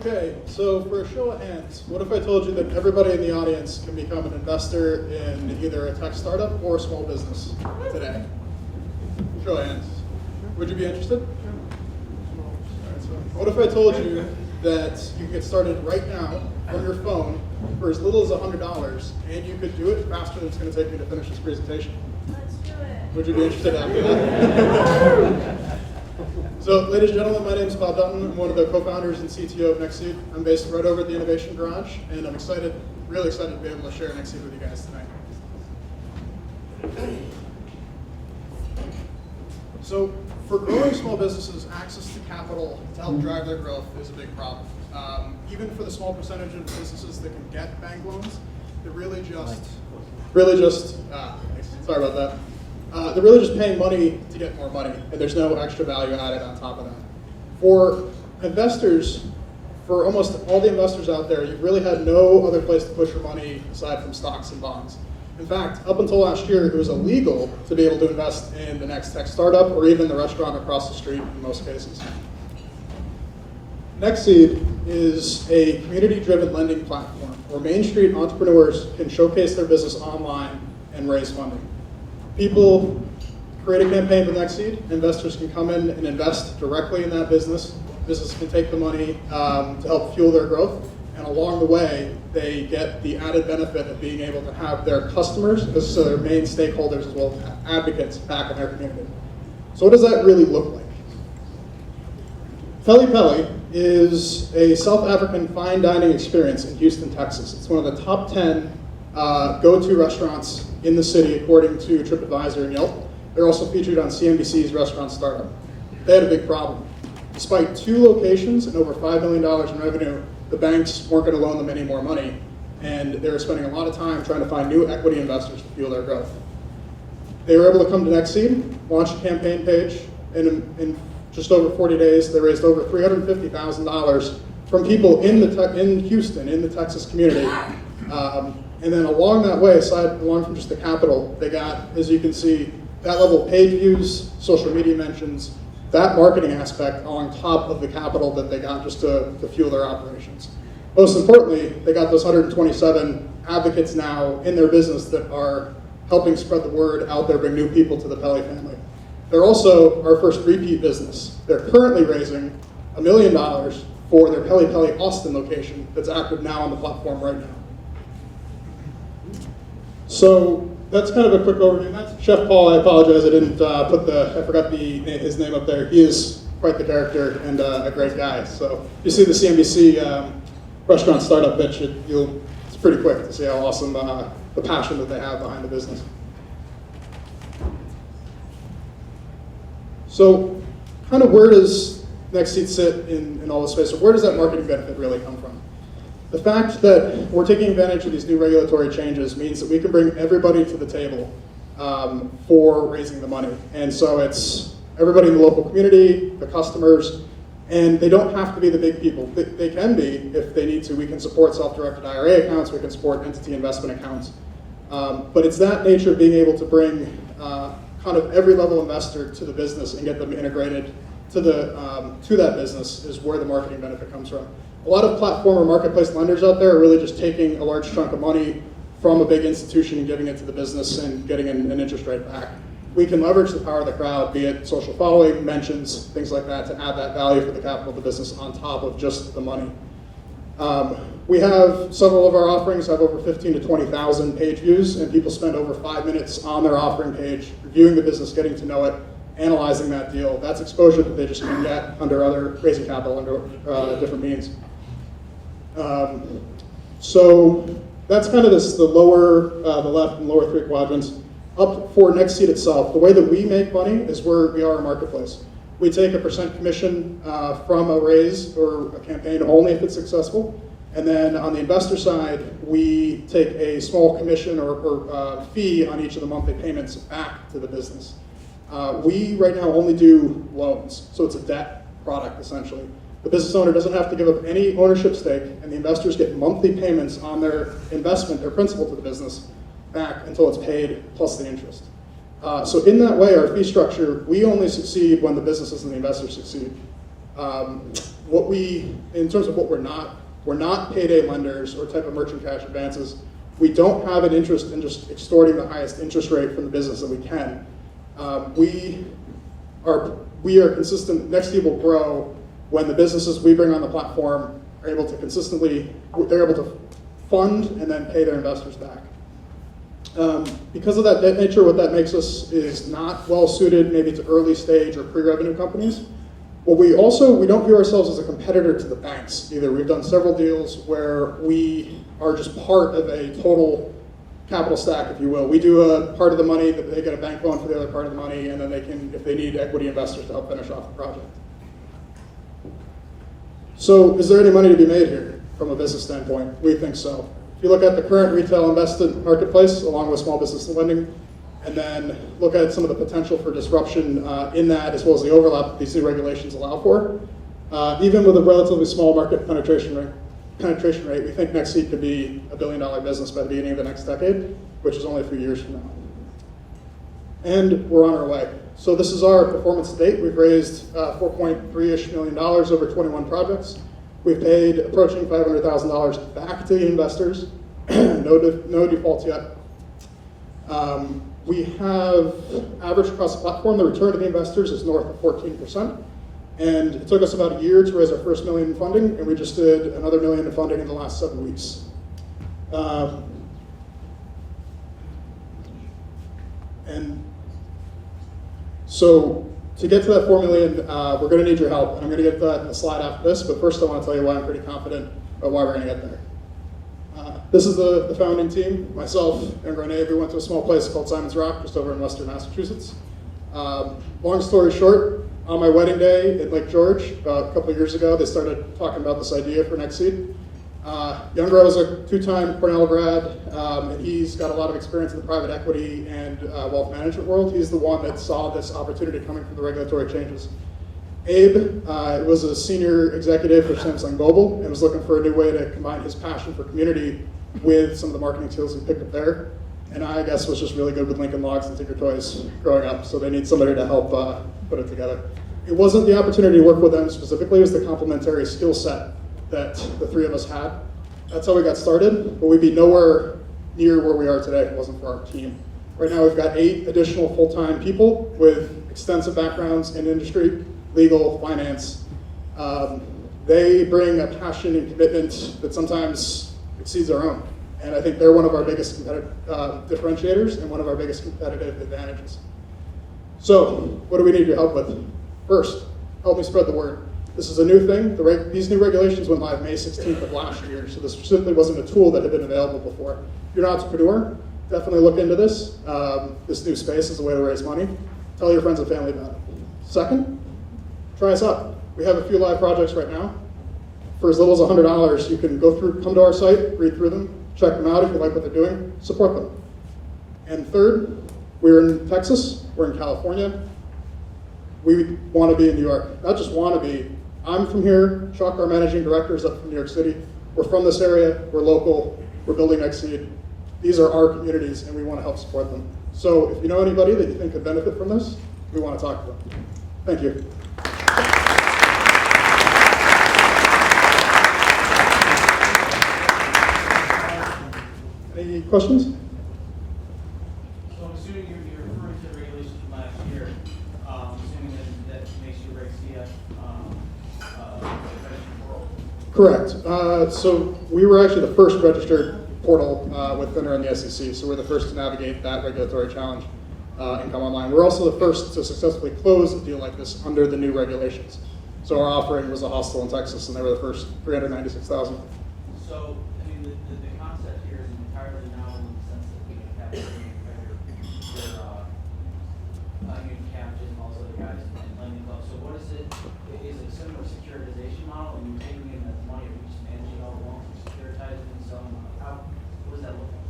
Okay, so for a show of hands, what if I told you that everybody in the audience can become an investor in either a tech startup or a small business today? Show of hands. Would you be interested? All right, so what if I told you that you can get started right now from your phone for as little as $100, and you could do it faster than it's going to take me to finish this presentation? Let's do it. Would you be interested after that? So, ladies and gentlemen, my name is Bob Dutton. I'm one of the co-founders and CTO of NextSeed. I'm based right over at the Innovation Garage, and I'm excited, really excited to be able to share NextSeed with you guys tonight. So, for growing small businesses, access to capital to help drive their growth is a big problem. Even for the small percentage of businesses that can get bank loans, they're really just paying money to get more money, and there's no extra value added on top of that. For investors, for almost all the investors out there, you've really had no other place to push your money aside from stocks and bonds. In fact, up until last year, it was illegal to be able to invest in the next tech startup or even the restaurant across the street in most cases. NextSeed is a community-driven lending platform where Main Street entrepreneurs can showcase their business online and raise funding. People create a campaign with NextSeed. Investors can come in and invest directly in that business. Business can take the money to help fuel their growth. And along the way, they get the added benefit of being able to have their customers, so their main stakeholders as well as advocates back in their community. So what does that really look like? Peli Peli is a South African fine dining experience in Houston, Texas. It's one of the top 10 go-to restaurants in the city according to TripAdvisor and Yelp. They're also featured on CNBC's Restaurant Startup. They had a big problem. Despite 2 locations and over $5 million in revenue, the banks weren't going to loan them any more money, and they were spending a lot of time trying to find new equity investors to fuel their growth. They were able to come to NextSeed, launch a campaign page, and in just over 40 days, they raised over $350,000 from people in Houston, in the Texas community. And then along that way, along from just the capital, they got, as you can see, that level of page views, social media mentions, that marketing aspect on top of the capital that they got just to fuel their operations. Most importantly, they got those 127 advocates now in their business that are helping spread the word out there, bring new people to the Peli family. They're also our first repeat business. They're currently raising $1 million for their Peli Peli Austin location that's active now on the platform right now. So that's kind of a quick overview. That's Chef Paul. I apologize, I forgot his name up there. He is quite the character and a great guy. So if you see the CNBC restaurant startup pitch, it's pretty quick to see how awesome the passion that they have behind the business. So kind of where does NextSeed sit in all this space, or where does that marketing benefit really come from? The fact that we're taking advantage of these new regulatory changes means that we can bring everybody to the table for raising the money. And so it's everybody in the local community, the customers, and they don't have to be the big people. They can be if they need to. We can support self-directed IRA accounts, we can support entity investment accounts. But it's that nature of being able to bring kind of every level investor to the business and get them integrated to that business is where the marketing benefit comes from. A lot of platform or marketplace lenders out there are really just taking a large chunk of money from a big institution and giving it to the business and getting an interest rate back. We can leverage the power of the crowd, be it social following, mentions, things like that, to add that value for the capital of the business on top of just the money. We have several of our offerings have over 15 to 20,000 page views, and people spend over 5 minutes on their offering page, reviewing the business, getting to know it, analyzing that deal. That's exposure that they just can get under raising capital under different means. So that's kind of the left and lower 3 quadrants. Up for NextSeed itself, the way that we make money is we are a marketplace. We take a % commission from a raise or a campaign only if it's successful. And then on the investor side, we take a small commission or fee on each of the monthly payments back to the business. We right now only do loans, so it's a debt product essentially. The business owner doesn't have to give up any ownership stake, and the investors get monthly payments on their investment, their principal to the business, back until it's paid plus the interest. So in that way, our fee structure, we only succeed when the businesses and the investors succeed. In terms of what we're not payday lenders or type of merchant cash advances. We don't have an interest in just extorting the highest interest rate from the business that we can. We are consistent. NextSeed will grow when the businesses we bring on the platform are able to they're able to fund and then pay their investors back. Because of that nature, what that makes us is not well suited maybe to early stage or pre-revenue companies. But we don't view ourselves as a competitor to the banks either. We've done several deals where we are just part of a total capital stack, if you will. We do a part of the money, that they get a bank loan for the other part of the money, and then they can, if they need equity investors to help finish off the project. So is there any money to be made here from a business standpoint? We think so. If you look at the current retail investment marketplace, along with small business lending, and then look at some of the potential for disruption in that, as well as the overlap that these new regulations allow for. Even with a relatively small market penetration rate, we think NextSeed could be $1 billion business by the beginning of the next decade, which is only a few years from now. And we're on our way. So this is our performance to date. We've raised $4.3-ish million over 21 projects. We've paid approaching $500,000 back to the investors. No defaults yet. We have average across the platform, the return to the investors is north of 14%. And it took us about a year to raise our first $1 million in funding, and we just did another $1 million in funding in the last 7 weeks. And so to get to that $4 million, we're going to need your help. And I'm going to get to that in the slide after this, but first I want to tell you why I'm pretty confident about why we're going to get there. This is the founding team, myself and Renee. We went to a small place called Simon's Rock, just over in Western Massachusetts. Long story short, on my wedding day at Lake George, about a couple of years ago, they started talking about this idea for NextSeed. Younger was a 2-time Cornell grad, and he's got a lot of experience in the private equity and wealth management world. He's the one that saw this opportunity coming from the regulatory changes. Abe was a senior executive for Samsung Global and was looking for a new way to combine his passion for community with some of the marketing tools he picked up there. And I guess was just really good with Lincoln Logs and Tinker Toys growing up, so they need somebody to help put it together. It wasn't the opportunity to work with them specifically, it was the complementary skill set that the three of us had. That's how we got started, but we'd be nowhere near where we are today if it wasn't for our team. Right now we've got 8 additional full-time people with extensive backgrounds in industry, legal, finance. They bring a passion and commitment that sometimes exceeds our own. And I think they're one of our biggest differentiators and one of our biggest competitive advantages. So, what do we need your help with? First, help me spread the word. This is a new thing. These new regulations went live May 16th of last year, so this simply wasn't a tool that had been available before. If you're an entrepreneur, definitely look into this. This new space is a way to raise money. Tell your friends and family about it. Second, try us out. We have a few live projects right now. For as little as $100, you can come to our site, read through them, check them out if you like what they're doing, support them. And third, we're in Texas, we're in California. We want to be in New York. Not just want to be. I'm from here, Chuck, our managing director, is up from New York City. We're from this area, we're local, we're building NextSeed. These are our communities and we want to help support them. So if you know anybody that you think could benefit from this, we want to talk to them. Thank you. Any questions? So I'm assuming you're referring to the regulations from last year. Assuming that makes you Reg CF world. Correct. So we were actually the first registered portal with FINRA and the SEC. So we're the first to navigate that regulatory challenge and come online. We're also the first to successfully close a deal like this under the new regulations. So our offering was a hostel in Texas, and they were the first 396,000. So the concept here is entirely novel in the sense that we have your Union Captain and all those other guys and lending clubs. So what is it? Is it a similar securitization model, and you're taking in that money and just managing all the loans and securitizing and selling? What does that look like?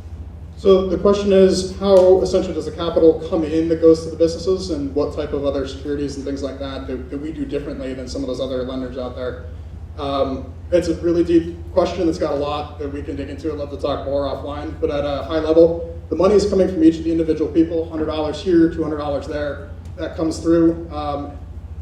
So the question is, how essentially does the capital come in that goes to the businesses, and what type of other securities and things like that do we do differently than some of those other lenders out there? It's a really deep question that's got a lot that we can dig into. I'd love to talk more offline, but at a high level, the money is coming from each of the individual people, $100 here, $200 there. That comes through.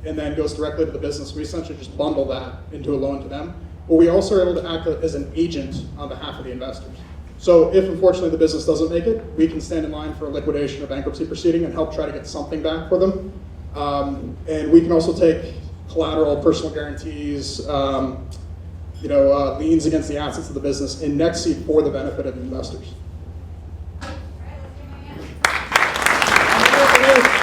and then goes directly to the business. We essentially just bundle that into a loan to them. But we also are able to act as an agent on behalf of the investors. So if unfortunately the business doesn't make it, we can stand in line for a liquidation or bankruptcy proceeding and help try to get something back for them. And we can also take collateral, personal guarantees, liens against the assets of the business in NextSeed for the benefit of the investors. All right, let's give him a hand.